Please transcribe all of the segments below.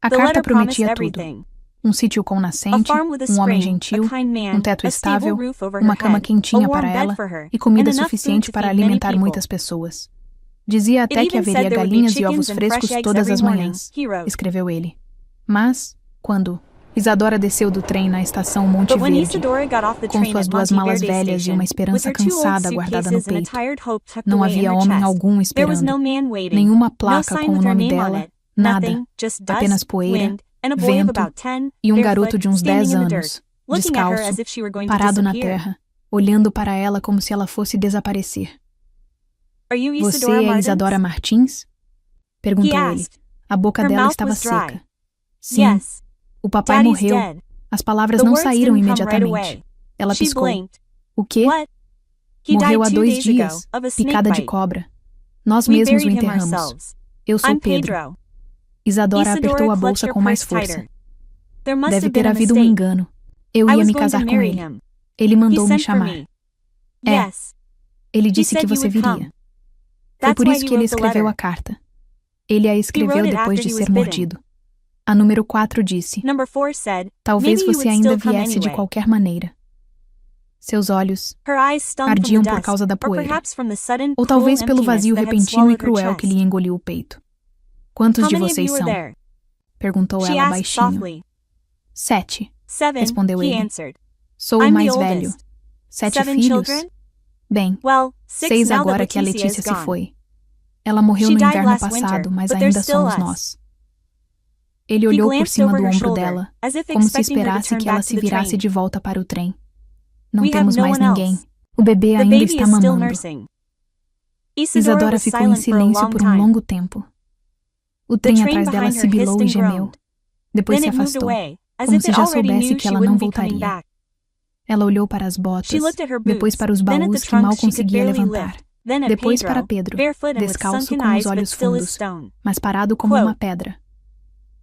A carta prometia tudo. Um sítio com nascente, um homem gentil, um teto estável, uma cama quentinha para ela e comida suficiente para alimentar muitas pessoas. Dizia até que haveria galinhas e ovos frescos todas as manhãs, escreveu ele. Mas, quando Isadora desceu do trem na estação Monte Verde, com suas 2 malas velhas e uma esperança cansada guardada no peito, não havia homem algum esperando, nenhuma placa com o nome dela, nada, apenas poeira, vento e um garoto de uns 10 anos, descalço, parado na terra, olhando para ela como se ela fosse desaparecer. Você é Isadora Martins? Perguntou ele. A boca dela estava seca. Sim. O papai morreu. As palavras não saíram imediatamente. Ela piscou. O quê? Morreu há 2 dias, picada de cobra. Nós mesmos o enterramos. Eu sou Pedro. Isadora apertou a bolsa com mais força. Deve ter havido um engano. Eu ia me casar com ele. Ele mandou me chamar. Ele disse que você viria. Foi por isso que ele escreveu a carta. Ele a escreveu depois de ser mordido. A número 4 disse: talvez você ainda viesse de qualquer maneira. Seus olhos ardiam por causa da poeira, ou talvez pelo vazio repentino e cruel que lhe engoliu o peito. Quantos de vocês são? Perguntou ela baixinho. 7, respondeu ele. Sou o mais velho. 7 filhos? Bem, 6 agora que a Letícia se foi. Ela morreu no inverno passado, mas ainda somos nós. Ele olhou por cima do ombro dela, como se esperasse que ela se virasse de volta para o trem. Não temos mais ninguém. O bebê ainda está mamando. Isadora ficou em silêncio por um longo tempo. O trem atrás dela sibilou e gemeu. Depois se afastou, como se já soubesse que ela não voltaria. Ela olhou para as botas, depois para os baús que mal conseguia levantar. Depois para Pedro, descalço com os olhos fundos, mas parado como uma pedra.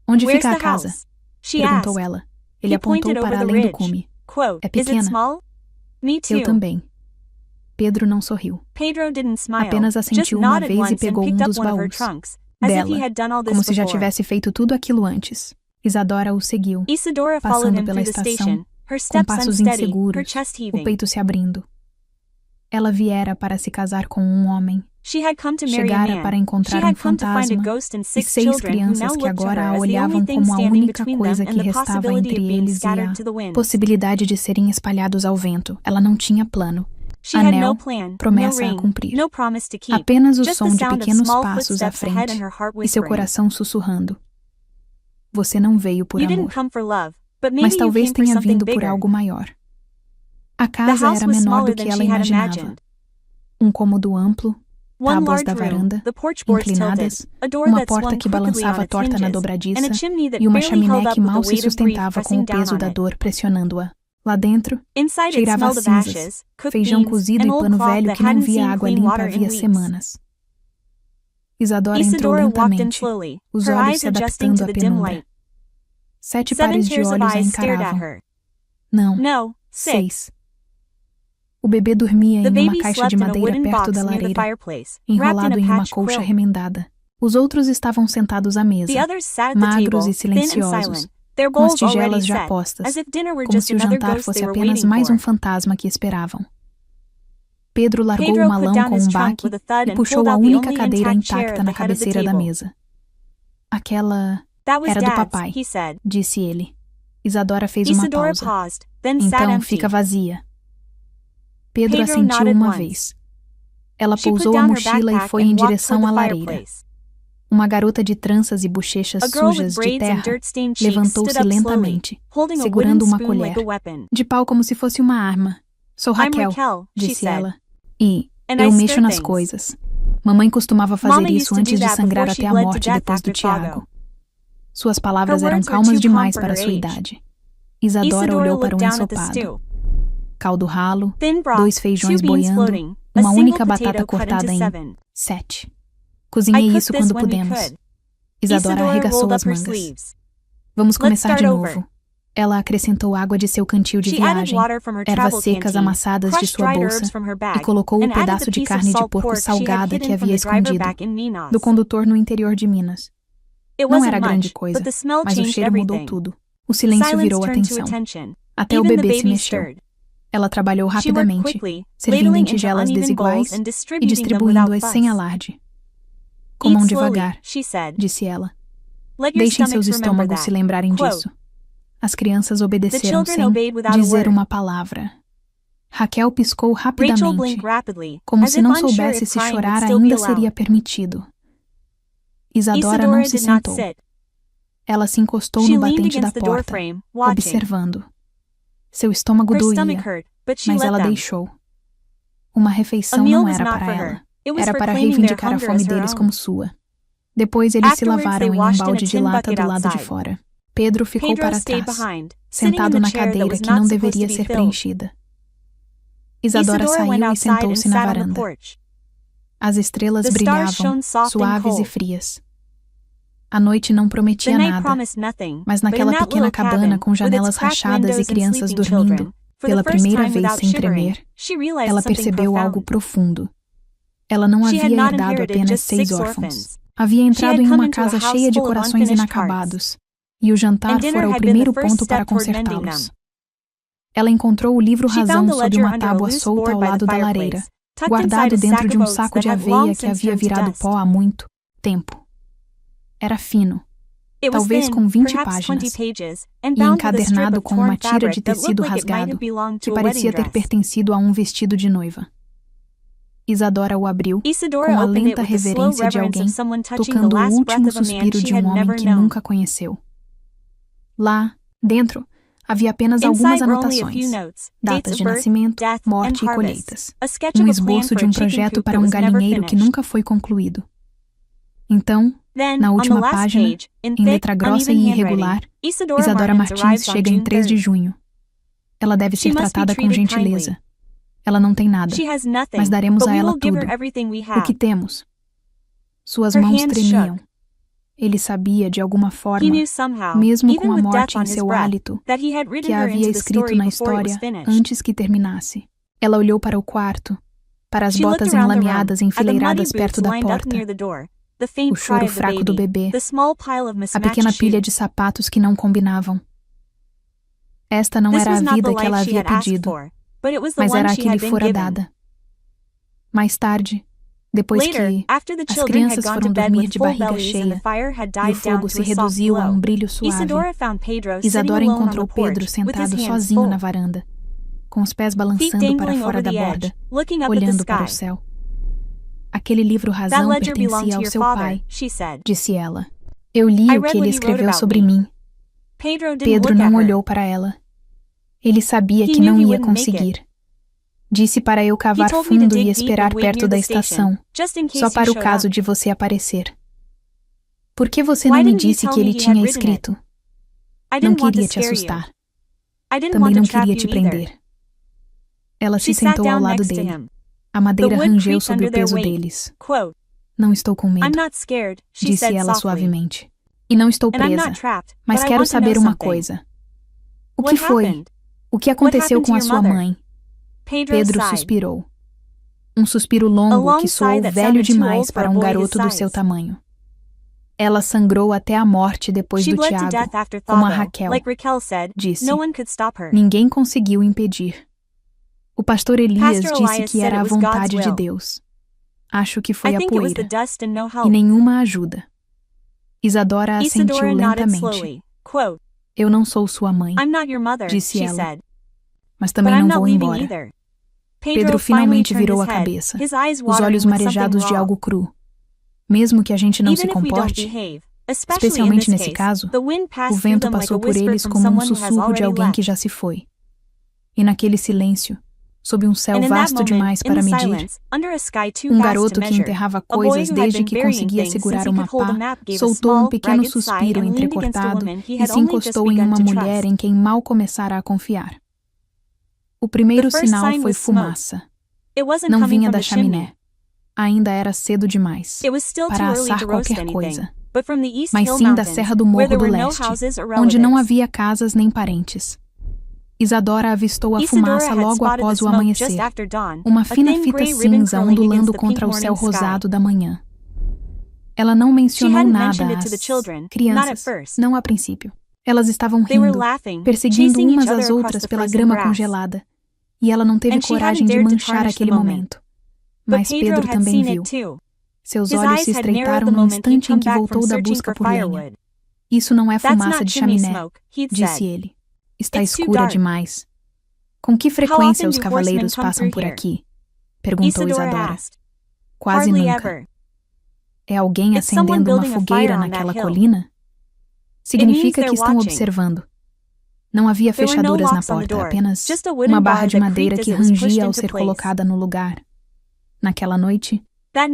Onde fica a casa? Perguntou ela. Ele apontou para além do cume. É pequena? Eu também. Pedro não sorriu. Apenas assentiu uma vez e pegou um dos baús dela, como se já tivesse feito tudo aquilo antes. Isadora o seguiu, passando pela estação, com passos inseguros, o peito se abrindo. Ela viera para se casar com um homem. Chegara para encontrar um fantasma e 6 crianças que agora a olhavam como a única coisa que restava entre eles e a possibilidade de serem espalhados ao vento. Ela não tinha plano. Anel, promessa a cumprir. Apenas o som de pequenos passos à frente e seu coração sussurrando. Você não veio por amor, mas talvez tenha vindo por algo maior. A casa era menor do que ela imaginava. Um cômodo amplo, tábuas da varanda, inclinadas, uma porta que balançava torta na dobradiça e uma chaminé que mal se sustentava com o peso da dor pressionando-a. Lá dentro, cheirava cinzas, feijão cozido e pano velho que não via água limpa havia semanas. Isadora entrou lentamente, os olhos se adaptando à penumbra. 7 pares de olhos a encaravam. Não, 6. O bebê dormia em uma caixa de madeira perto da lareira, enrolado em uma colcha remendada. Os outros estavam sentados à mesa, magros e silenciosos, com as tigelas já postas, como se o jantar fosse apenas mais um fantasma que esperavam. Pedro largou o malão com um baque e puxou a única cadeira intacta na cabeceira da mesa. Aquela era do papai, disse ele. Isadora fez uma pausa. Então fica vazia. Pedro assentiu uma vez. Ela pousou a mochila e foi em direção à lareira. Uma garota de tranças e bochechas sujas de terra levantou-se lentamente, segurando uma colher, de pau como se fosse uma arma. Sou Raquel, disse ela, e eu mexo nas coisas. Mamãe costumava fazer isso antes de sangrar até a morte depois do Tiago. Suas palavras eram calmas demais para sua idade. Isadora olhou para o ensopado. Caldo ralo, 2 feijões boiando, uma única batata cortada em 7. Cozinhei isso quando pudemos. Isadora arregaçou as mangas. Vamos começar de novo. Ela acrescentou água de seu cantil de viagem, ervas secas amassadas de sua bolsa e colocou o pedaço de carne de porco salgada que havia escondido do condutor no interior de Minas. Não era grande coisa, mas o cheiro mudou tudo. O silêncio virou atenção. Até o bebê se mexeu. Ela trabalhou rapidamente, servindo em tigelas desiguais e distribuindo-as sem alarde. Comam devagar, disse ela. Deixem seus estômagos se lembrarem disso. As crianças obedeceram sem dizer uma palavra. Raquel piscou rapidamente, como se não soubesse se chorar ainda seria permitido. Isadora não se sentou. Ela se encostou no batente da porta, observando. Seu estômago doía, mas ela deixou. Uma refeição não era para ela. Era para reivindicar a fome deles como sua. Depois eles se lavaram em um balde de lata do lado de fora. Pedro ficou para trás, sentado na cadeira que não deveria ser preenchida. Isadora saiu e sentou-se na varanda. As estrelas brilhavam, suaves e frias. A noite não prometia nada, mas naquela pequena cabana com janelas rachadas e crianças dormindo, pela primeira vez sem tremer, ela percebeu algo profundo. Ela não havia herdado apenas 6 órfãos. Havia entrado em uma casa cheia de corações inacabados, e o jantar fora o primeiro ponto para consertá-los. Ela encontrou o livro Razão sob uma tábua solta ao lado da lareira, guardado dentro de um saco de aveia que havia virado pó há muito tempo. Era fino, talvez com 20 páginas, e encadernado com uma tira de tecido rasgado que parecia ter pertencido a um vestido de noiva. Isadora o abriu com a lenta reverência de alguém tocando o último suspiro de um homem que nunca conheceu. Lá, dentro, havia apenas algumas anotações, datas de nascimento, morte e colheitas, um esboço de um projeto para um galinheiro que nunca foi concluído. Então, na última página, em letra grossa e irregular, Isadora Martins chega em 3 de junho. Ela deve ser tratada com gentileza. Ela não tem nada, mas daremos a ela tudo. O que temos? Suas mãos tremiam. Ele sabia, de alguma forma, mesmo com a morte em seu hálito, que a havia escrito na história antes que terminasse. Ela olhou para o quarto, para as botas enlameadas enfileiradas perto da porta, o choro fraco do bebê, a pequena pilha de sapatos que não combinavam. Esta não era a vida que ela havia pedido, mas era a que lhe fora dada. Mais tarde, depois que as crianças foram dormir de barriga cheia e o fogo se reduziu a um brilho suave, Isadora encontrou Pedro sentado sozinho na varanda, com os pés balançando para fora da borda, olhando para o céu. Aquele livro Razão pertencia ao seu pai, disse ela. Eu li o que ele escreveu sobre mim. Pedro não olhou para ela. Ele sabia que não ia conseguir. Disse para eu cavar fundo e esperar perto da estação, só para o caso de você aparecer. Por que você não me disse que ele tinha escrito? Não queria te assustar. Também não queria te prender. Ela se sentou ao lado dele. A madeira rangeu sob o peso deles. Não estou com medo, disse ela suavemente. E não estou presa, mas quero saber uma coisa. O que foi? O que aconteceu com a sua mãe? Pedro suspirou. Um suspiro longo que soou velho demais para um garoto do seu tamanho. Ela sangrou até a morte depois do Tiago, como a Raquel disse. Ninguém conseguiu impedir. O pastor Elias disse que era a vontade de Deus. Acho que foi a poeira, e nenhuma ajuda. Isadora assentiu lentamente. Eu não sou sua mãe, disse ela. Mas também não vou embora. Pedro finalmente virou a cabeça, os olhos marejados de algo cru. Mesmo que a gente não se comporte, especialmente nesse caso, o vento passou por eles como um sussurro de alguém que já se foi. E naquele silêncio, sob um céu vasto demais para medir, um garoto que enterrava coisas desde que conseguia segurar uma pá, soltou um pequeno suspiro entrecortado e se encostou em uma mulher em quem mal começara a confiar. O primeiro sinal foi fumaça. Não vinha da chaminé. Ainda era cedo demais para assar qualquer coisa, mas sim da Serra do Morro do Leste, onde não havia casas nem parentes. Isadora avistou a fumaça logo após o amanhecer, uma fina fita cinza ondulando contra o céu rosado da manhã. Ela não mencionou nada às crianças, não a princípio. Elas estavam rindo, perseguindo umas às outras pela grama congelada, e ela não teve coragem de manchar aquele momento. Mas Pedro também viu. Seus olhos se estreitaram no instante em que voltou da busca por lenha. Isso não é fumaça de chaminé, disse ele. Está escura demais. Com que frequência os cavaleiros passam por aqui? Perguntou Isadora. Quase nunca. É alguém acendendo uma fogueira naquela colina? Significa que estão observando. Não havia fechaduras na porta, apenas uma barra de madeira que rangia ao ser colocada no lugar. Naquela noite,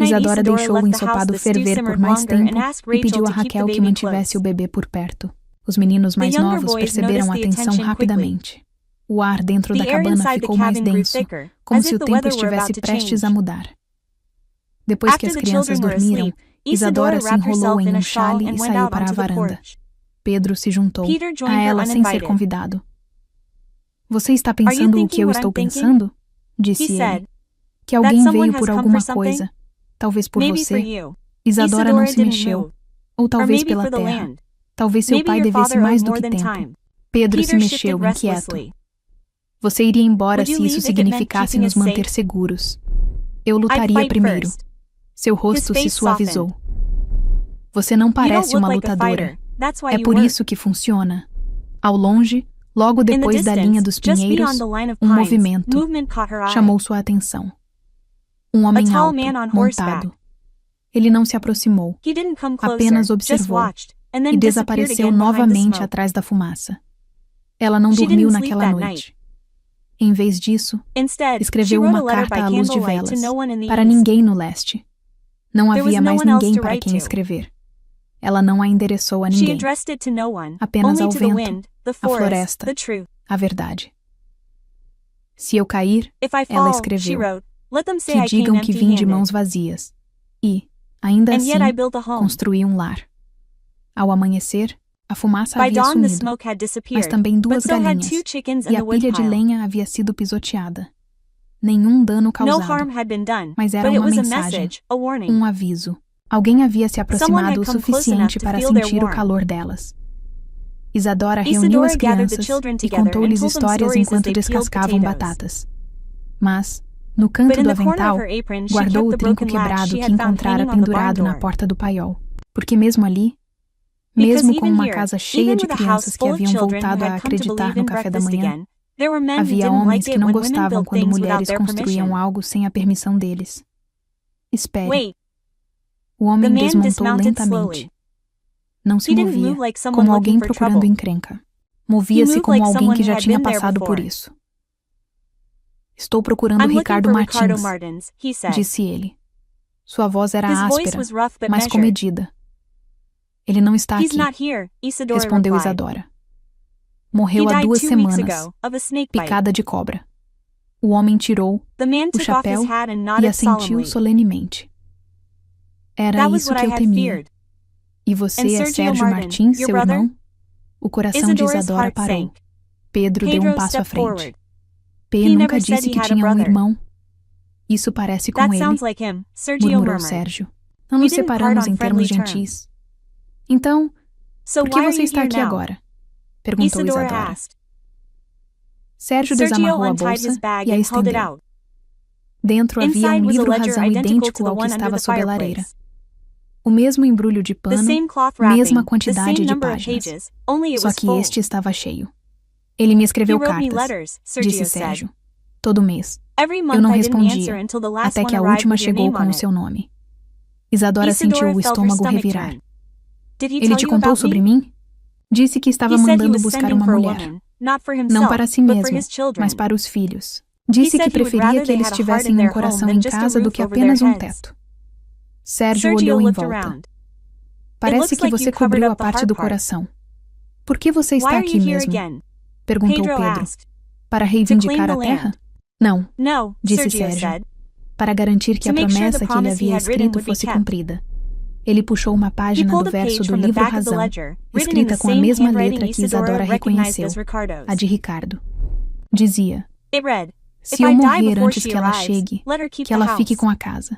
Isadora deixou o ensopado ferver por mais tempo e pediu a Raquel que mantivesse o bebê por perto. Os meninos mais novos perceberam a tensão rapidamente. O ar dentro da cabana ficou mais denso, como se o tempo estivesse prestes a mudar. Depois que as crianças dormiram, Isadora se enrolou em um xale e saiu para a varanda. Pedro se juntou a ela sem ser convidado. Você está pensando o que eu estou pensando? Disse ele. Que alguém veio por alguma coisa. Talvez por você. Isadora não se mexeu. Ou talvez pela terra. Talvez seu pai devesse mais do que tempo. Pedro se mexeu, inquieto. Você iria embora se isso significasse nos manter seguros. Eu lutaria primeiro. Seu rosto se suavizou. Você não parece uma lutadora. É por isso que funciona. Ao longe, logo depois da linha dos pinheiros, um movimento chamou sua atenção. Um homem alto, montado. Ele não se aproximou, apenas observou e desapareceu novamente atrás da fumaça. Ela não dormiu naquela noite. Em vez disso, escreveu uma carta à luz de velas para ninguém no leste. Não havia mais ninguém para quem escrever. Ela não a endereçou a ninguém, apenas ao vento, à floresta, à verdade. Se eu cair, ela escreveu, que digam que vim de mãos vazias. E, ainda assim, construí um lar. Ao amanhecer, a fumaça havia sumido, mas também 2 galinhas, e a pilha de lenha havia sido pisoteada. Nenhum dano causado, mas era uma mensagem, um aviso. Alguém havia se aproximado o suficiente para sentir o calor delas. Isadora reuniu as crianças e contou-lhes histórias enquanto descascavam batatas. Mas, no canto do avental, guardou o trinco quebrado que encontrara pendurado na porta do paiol. Porque mesmo ali, mesmo com uma casa cheia de crianças que haviam voltado a acreditar no café da manhã, havia homens que não gostavam quando mulheres construíam algo sem a permissão deles. Espere. O homem desmontou lentamente. Não se movia, como alguém procurando encrenca. Movia-se como alguém que já tinha passado por isso. Estou procurando Ricardo Martins, disse ele. Sua voz era áspera, mas comedida. Ele não está aqui, respondeu Isadora. Morreu há 2 semanas, picada de cobra. O homem tirou o chapéu e assentiu solenemente. Era isso que eu temia. E você é Sérgio Martins, seu irmão? O coração de Isadora parou. Pedro deu um passo à frente. P nunca disse que tinha um irmão. Isso parece com ele, murmurou Sérgio. Não nos separamos em termos gentis. Então, por que você está aqui agora? Perguntou Isadora. Sérgio desamarrou a bolsa e a estendeu. Dentro havia um livro-razão idêntico ao que estava sob a lareira. O mesmo embrulho de pano, mesma quantidade de páginas. Só que este estava cheio. Ele me escreveu cartas, disse Sérgio. Todo mês. Eu não respondia, até que a última chegou com o seu nome. Isadora sentiu o estômago revirar. Ele te contou sobre mim? Disse que estava mandando buscar uma mulher. Não para si mesmo, mas para os filhos. Disse que preferia que eles tivessem um coração em casa do que apenas um teto. Sérgio olhou em volta. Parece que você cobriu a parte do coração. Por que você está aqui mesmo? Perguntou Pedro. Para reivindicar a terra? Não, disse Sérgio. Para garantir que a promessa que ele havia escrito fosse cumprida. Ele puxou uma página do verso do livro-razão, escrita com a mesma letra que Isadora reconheceu, a de Ricardo. Dizia: se eu morrer antes que ela chegue, que ela fique com a casa.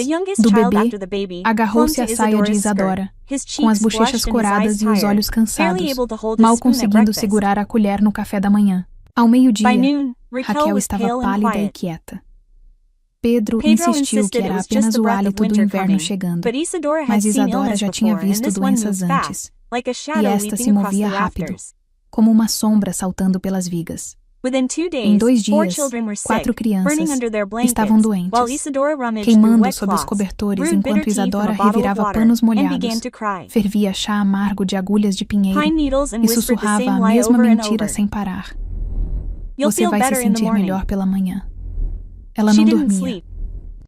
do bebê, agarrou-se à saia de Isadora, com as bochechas coradas e os olhos cansados, mal conseguindo segurar a colher no café da manhã. Ao meio-dia, Raquel estava pálida e quieta. Pedro insistiu que era apenas o hálito do inverno chegando, mas Isadora já tinha visto doenças antes, e esta se movia rápido. como uma sombra saltando pelas vigas. Em 2 dias, 4 crianças estavam doentes, queimando sob os cobertores enquanto Isadora revirava panos molhados, fervia chá amargo de agulhas de pinheiro e sussurrava a mesma mentira sem parar. Você vai se sentir melhor pela manhã. Ela não dormia.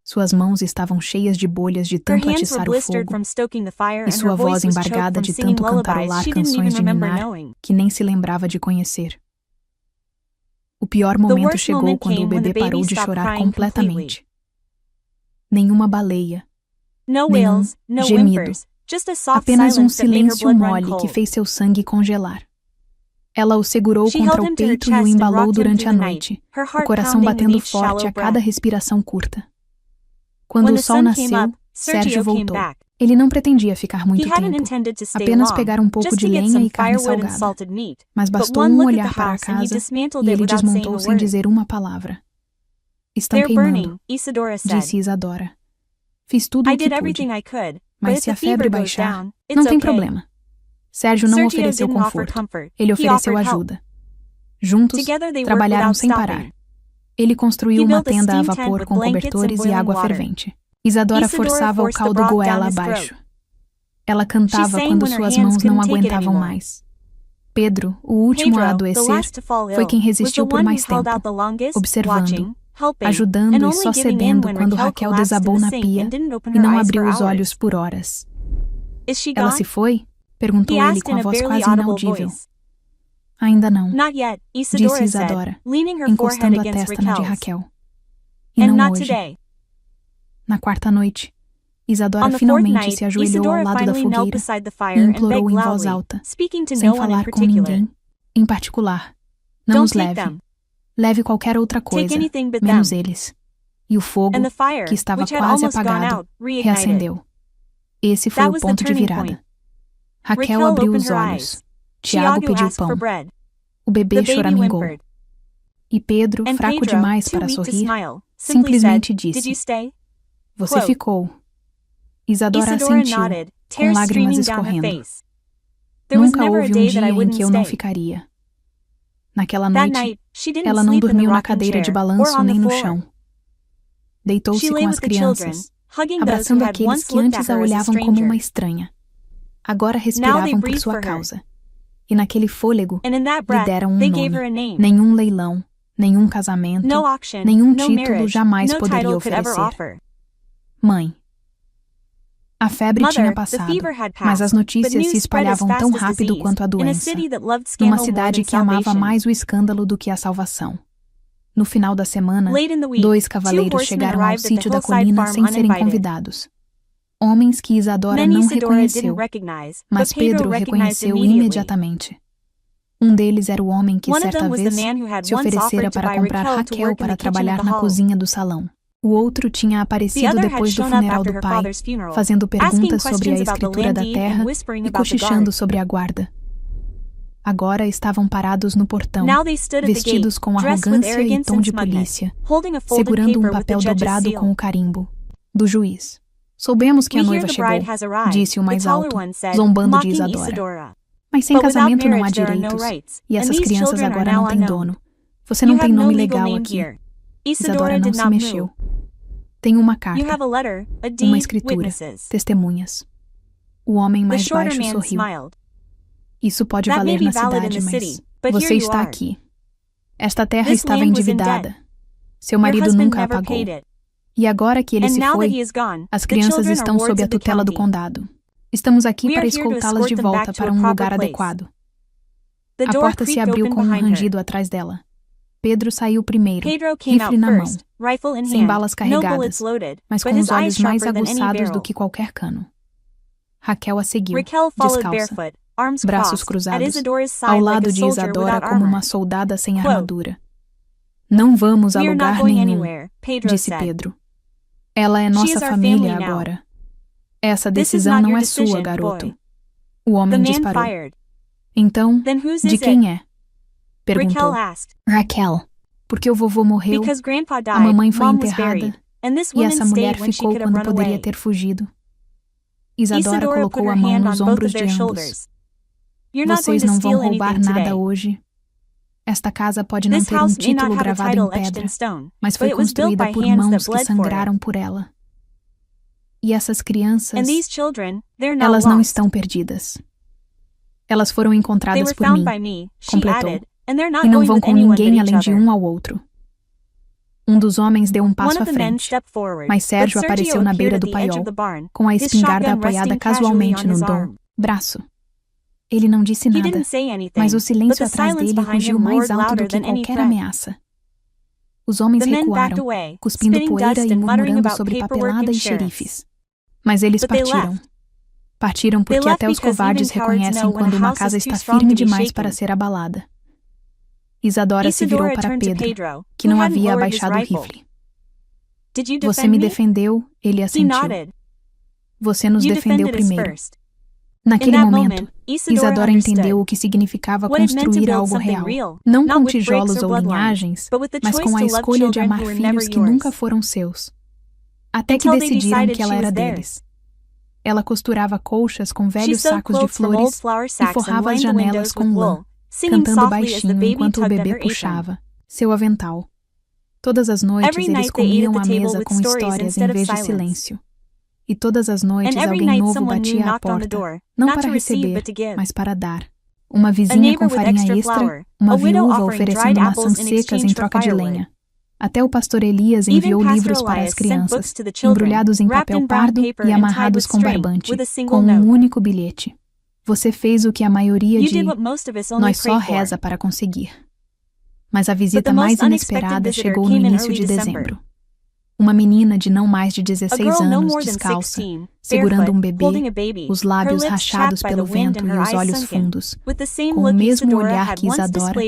Suas mãos estavam cheias de bolhas de tanto atiçar o fogo, e sua voz embargada de tanto cantarolar canções de ninar que nem se lembrava de conhecer. O pior momento chegou quando o bebê parou de chorar completamente. Nenhuma baleia, nenhum gemido, apenas um silêncio mole que fez seu sangue congelar. Ela o segurou contra o peito e o embalou durante a noite, o coração batendo forte a cada respiração curta. Quando o sol nasceu, Sérgio voltou. Ele não pretendia ficar muito tempo, apenas pegar um pouco de lenha e carne salgada. Mas bastou um olhar para a casa e ele desmontou sem dizer uma palavra. Estão queimando, disse Isadora. Fiz tudo o que pude, mas se a febre baixar, não tem problema. Sérgio não ofereceu conforto, ele ofereceu ajuda. Juntos, trabalharam sem parar. Ele construiu uma tenda a vapor com cobertores e água fervente. Isadora forçava o caldo goela abaixo. Ela cantava quando suas mãos não aguentavam mais. Pedro, o último a adoecer, foi quem resistiu por mais tempo, observando, ajudando e só cedendo quando Raquel desabou na pia e não abriu os olhos por horas. Ela se foi? Perguntou ele com a voz quase inaudível. Ainda não, disse Isadora, encostando a testa na de Raquel. E não hoje. Na quarta noite, Isadora finalmente se ajoelhou ao lado da fogueira e implorou em voz alta, sem falar com ninguém, em particular. Não os leve. Leve qualquer outra coisa, menos eles. E o fogo, que estava quase apagado, reacendeu. Esse foi o ponto de virada. Raquel abriu os olhos. Tiago pediu pão. O bebê choramingou. E Pedro, fraco demais para sorrir, simplesmente disse: Você ficou. Isadora assentiu, com lágrimas escorrendo. Nunca houve um dia em que eu não ficaria. Naquela noite, ela não dormiu na cadeira de balanço nem no chão. Deitou-se com as crianças, abraçando aqueles que antes a olhavam como uma estranha. Agora respiravam por sua causa. E naquele fôlego, lhe deram um nome. Nenhum leilão, nenhum casamento, nenhum título jamais poderia oferecer. Mãe. A febre tinha passado, mas as notícias se espalhavam tão rápido quanto a doença, numa cidade que amava mais o escândalo do que a salvação. No final da semana, 2 cavaleiros chegaram ao sítio da colina sem serem convidados. Homens que Isadora não reconheceu, mas Pedro reconheceu imediatamente. Um deles era o homem que certa vez se oferecera para comprar Raquel para trabalhar na cozinha do salão. O outro tinha aparecido depois do funeral do pai, fazendo perguntas sobre a escritura da terra e cochichando sobre a guarda. Agora estavam parados no portão, vestidos com arrogância e tom de polícia, segurando um papel dobrado com o carimbo do juiz. Soubemos que a noiva chegou, disse o mais alto, zombando de Isadora. Mas sem casamento não há direitos, e essas crianças agora não têm dono. Você não tem nome legal aqui. Isadora não se mexeu. Tem uma carta, uma escritura, testemunhas. O homem mais baixo sorriu. Isso pode valer na cidade, mas você está aqui. Esta terra estava endividada. Seu marido nunca a pagou. E agora que ele se foi, as crianças estão sob a tutela do condado. Estamos aqui para escoltá-las de volta para um lugar adequado. A porta se abriu com um rangido atrás dela. Pedro saiu primeiro, rifle na mão, sem balas carregadas, mas com os olhos mais aguçados do que qualquer cano. Raquel a seguiu, descalça, braços cruzados, ao lado de Isadora como uma soldada sem armadura. Não vamos a lugar nenhum, disse Pedro. Ela é nossa família agora. Essa decisão não é sua, garoto. O homem disparou. Então, de quem é? Perguntou. Raquel. Porque o vovô morreu, a mamãe foi enterrada, e essa mulher ficou quando poderia ter fugido. Isadora colocou a mão nos ombros de ambos. Vocês não vão roubar nada hoje. Esta casa pode não ter um título gravado em pedra, mas foi construída por mãos que sangraram por ela. E essas crianças, elas não estão perdidas. Elas foram encontradas por mim, completou, e não vão com ninguém além de um ao outro. Um dos homens deu um passo à frente, mas Sérgio apareceu na beira do paiol, com a espingarda apoiada casualmente no braço. Ele não disse nada, mas o silêncio atrás dele rugiu mais alto do que qualquer ameaça. Os homens recuaram, cuspindo poeira e murmurando sobre papelada e xerifes. Mas eles partiram. Partiram porque até os covardes reconhecem quando uma casa está firme demais para ser abalada. Isadora se virou para Pedro, que não havia abaixado o rifle. Você me defendeu, ele assentiu. Você nos defendeu primeiro. Naquele momento, Isadora entendeu o que significava construir algo real, não com tijolos ou linhagens, mas com a escolha de amar filhos que nunca foram seus, até que decidiram que ela era deles. Ela costurava colchas com velhos sacos de flores e forrava as janelas com lã, cantando baixinho enquanto o bebê puxava seu avental. Todas as noites eles comiam à mesa com histórias em vez de silêncio. E todas as noites alguém novo batia à porta, não para receber, mas para dar. Uma vizinha com farinha extra, uma viúva oferecendo maçãs secas em troca de lenha. Até o pastor Elias enviou livros para as crianças, embrulhados em papel pardo e amarrados com barbante, com um único bilhete. Você fez o que a maioria de nós só reza para conseguir. Mas a visita mais inesperada chegou no início de dezembro. Uma menina de não mais de 16 anos, descalça, segurando um bebê, os lábios rachados pelo vento e os olhos fundos, com o mesmo olhar que Isadora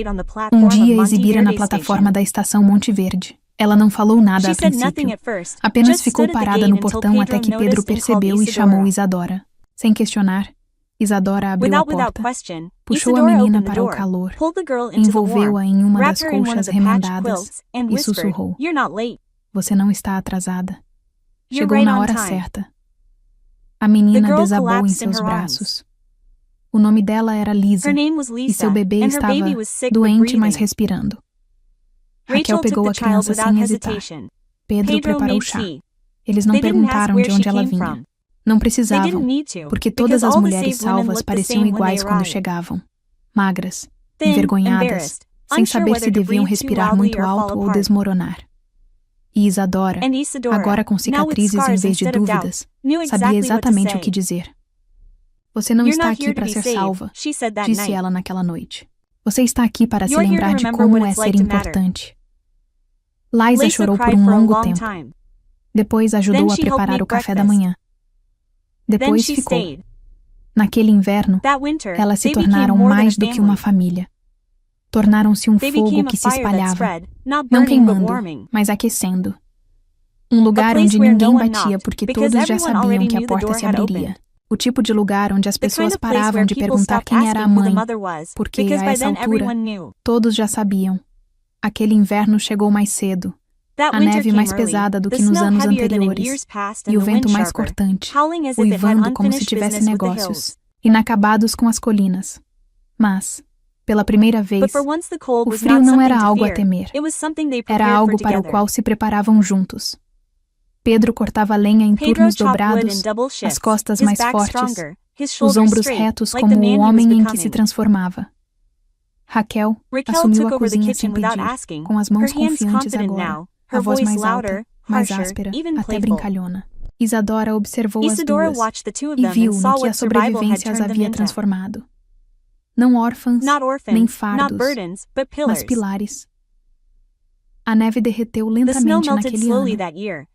um dia exibira na plataforma da estação Monte Verde. Ela não falou nada a princípio, apenas ficou parada no portão até que Pedro percebeu e chamou Isadora. Sem questionar, Isadora abriu a porta, puxou a menina para o calor, envolveu-a em uma das colchas remendadas e sussurrou: Você não está atrasada. Chegou na hora certa. A menina desabou em seus braços. O nome dela era Lisa, e seu bebê estava doente, mas respirando. Raquel pegou a criança sem hesitar. Pedro preparou chá. Eles não perguntaram de onde ela vinha. Não precisavam, porque todas as mulheres salvas pareciam iguais quando chegavam. Magras, envergonhadas, sem saber se deviam respirar muito alto ou desmoronar. E Isadora, agora com cicatrizes em vez de dúvidas, sabia exatamente o que dizer. Você não está aqui para ser salva, disse ela naquela noite. Você está aqui para se lembrar de como é ser importante. Liza chorou por um longo tempo. Depois ajudou a preparar o café da manhã. Depois ficou. Naquele inverno, elas se tornaram mais do que uma família. Tornaram-se um fogo que se espalhava, não queimando, mas aquecendo. Um lugar onde ninguém batia porque todos já sabiam que a porta se abriria. O tipo de lugar onde as pessoas paravam de perguntar quem era a mãe, porque a essa altura, todos já sabiam. Aquele inverno chegou mais cedo. A neve mais pesada do que nos anos anteriores, e o vento mais cortante, uivando como se tivesse negócios, inacabados com as colinas. Mas, pela primeira vez, o frio não era algo a temer, era algo para o qual se preparavam juntos. Pedro cortava lenha em turnos dobrados, as costas mais fortes, os ombros retos como o homem em que se transformava. Raquel assumiu a cozinha sem pedir, com as mãos confiantes agora, a voz mais alta, mais áspera, até brincalhona. Isadora observou as duas e viu no que a sobrevivência as havia transformado. Não órfãs, nem fardos, mas pilares. A neve derreteu lentamente naquele ano,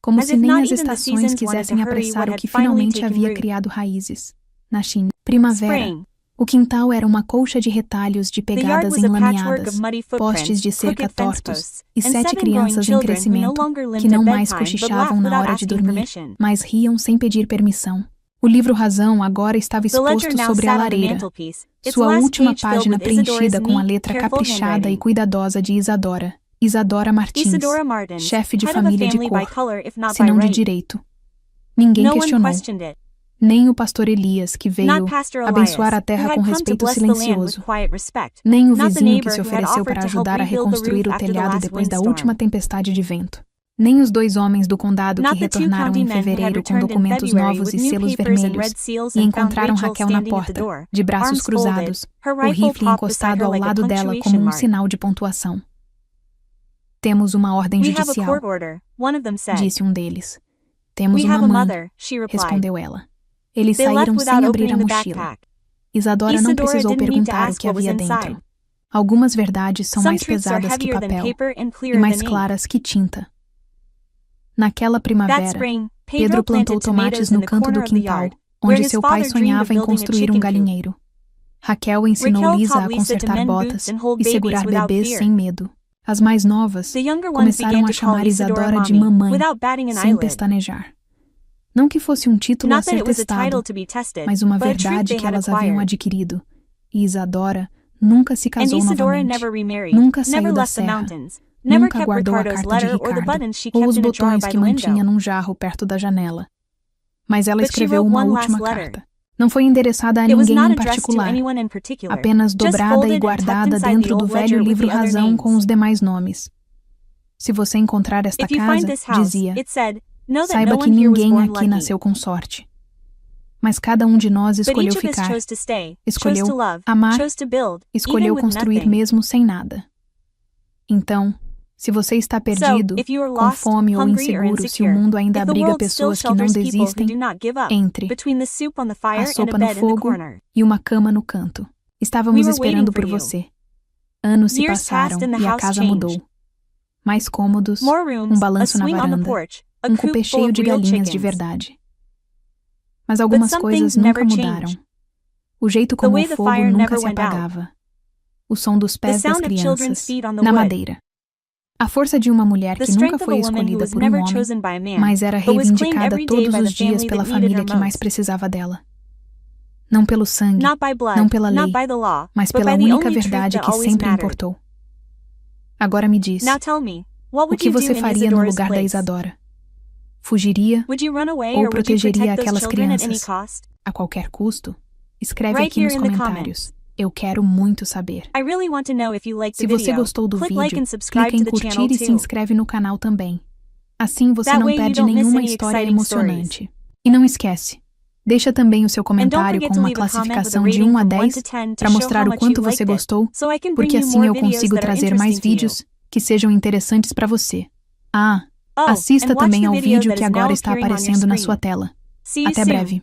como se nem as estações quisessem apressar o que finalmente havia criado raízes. Na China, primavera. O quintal era uma colcha de retalhos de pegadas enlameadas, postes de cerca tortos, e 7 crianças em crescimento, que não mais cochichavam na hora de dormir, mas riam sem pedir permissão. O livro Razão agora estava exposto sobre a lareira, sua última página preenchida com a letra caprichada e cuidadosa de Isadora. Isadora Martins, chefe de família de cor, se não de direito. Ninguém questionou. Nem o pastor Elias, que veio Not Pastor Elias, abençoar a who terra had com come to respeito bless the land with silencioso. quiet respect. Nem o Not the vizinho que neighbor se who had ofereceu para offered to help ajudar a rebuild the reconstruir roof o after the telhado last depois da windstorm. última tempestade de vento. Nem os 2 homens do condado que Not the 2 retornaram county em men who had fevereiro com returned in documentos February novos with e new selos papers and vermelhos red seals e and found encontraram Rachel Raquel na standing at the porta, door, de braços arms folded, cruzados, her o rifle rifle propped beside encostado her ao like a lado dela punctuation como um mark. sinal de pontuação. Temos uma ordem We have a judicial, court order, one of them said. disse um deles. Temos We uma have a mãe, mother, she replied. respondeu ela. Eles They left saíram without sem abrir a opening the mochila. backpack. Isadora não Isadora precisou didn't need to perguntar o ask que what was havia inside. dentro. Algumas verdades são Some mais truths are pesadas que heavier than papel paper and e clearer mais than ink. claras que tinta. Naquela That primavera, spring, Pedro plantou planted tomates tomatoes in no the canto corner do of the quintal, yard, where onde his seu pai father dreamed sonhava of em building a construir chicken coop. galinheiro. Raquel ensinou Raquel Lisa taught a Lisa to consertar mend botas boots and hold e babies segurar without bebês fear. sem medo. As mais novas The younger ones começaram began a to call chamar Isadora Isadora de mommy, mamãe, without batting an sem eyelid. pestanejar. Não que fosse um título a Not that ser it was a testado, title to be tested, mas uma but a truth verdade they que had elas haviam acquired. adquirido. E Isadora nunca se And casou Isadora novamente, never remarried, nunca never saiu da left the serra, mountains, never nunca kept guardou a Ricardo's carta de letter or the Ricardo, buttons she ou kept os in a jar botões by que the mantinha window. num jarro perto da janela. Mas ela But she escreveu wrote uma one last última letter. carta. Não foi endereçada a It was ninguém not em addressed to particular, anyone in particular, apenas just dobrada folded e and tucked guardada inside the dentro do old velho ledger with livro the other Razão com names. os demais nomes. Se você encontrar esta If you find casa, this house, dizia, it said, know that saiba no que one here was ninguém born aqui lucky. nasceu com sorte. Mas cada um de nós But escolheu each of us ficar, chose to stay, chose escolheu to love, amar, chose to build, escolheu even with construir nothing. mesmo sem nada. Então, se você está perdido, So, if you are com lost, fome ou hungry or inseguro, se o insecure, mundo ainda if the abriga world still pessoas que não shelters people who desistem, do not give up, entre between the soup on the a fire and a sopa no bed in the fogo corner. e uma cama no canto. Estávamos We were esperando waiting por for you. você. Anos se Years passaram passed and the e a house casa changed. mudou. Mais cômodos, More rooms, balanço a na swing on the varanda, porch, a coupé coop full cheio of de real galinhas de chickens. verdade. Mas algumas some coisas things nunca never mudaram. change. O jeito The como way o the fogo fire nunca never se went out. apagava. O som dos The pés das sound of children's crianças, feet on the na wood. madeira. A força de uma mulher The que nunca strength of foi a woman who escolhida was por um never homem, chosen by a man, mas era but was claimed reivindicada every day todos by the os dias family pela that needed família her que mais most. precisava dela. Não pelo sangue, Not by blood, não pela not lei, by the law, mas but pela by the única only truth verdade that que always sempre mattered. importou. Agora me diz, Now tell me, what o would que you do você in faria no Isadora's lugar da place? Isadora? Fugiria Would you run away ou or would you protegeria protect those aquelas children at any crianças? cost? A qualquer custo? Escreve Right aqui here nos in the comentários. Eu quero muito saber. I really want to know if you liked the Se você video. gostou do Click like vídeo, and subscribe clique em to the channel curtir e se too. inscreve no canal também. Assim você That não way you perde don't miss nenhuma any história exciting emocionante. E não esquece, deixa também o seu And don't comentário forget com to uma leave a comment with a classificação de rating 1 a from 1 10 to 10 to para show mostrar how o much quanto you você liked it, gostou, so I can bring porque you assim more eu videos consigo that are trazer mais interesting to you. vídeos que sejam interessantes para você. Ah, Oh, assista and watch também the ao video vídeo that que is now agora está appearing on your aparecendo na screen. sua tela. See you Até soon. breve.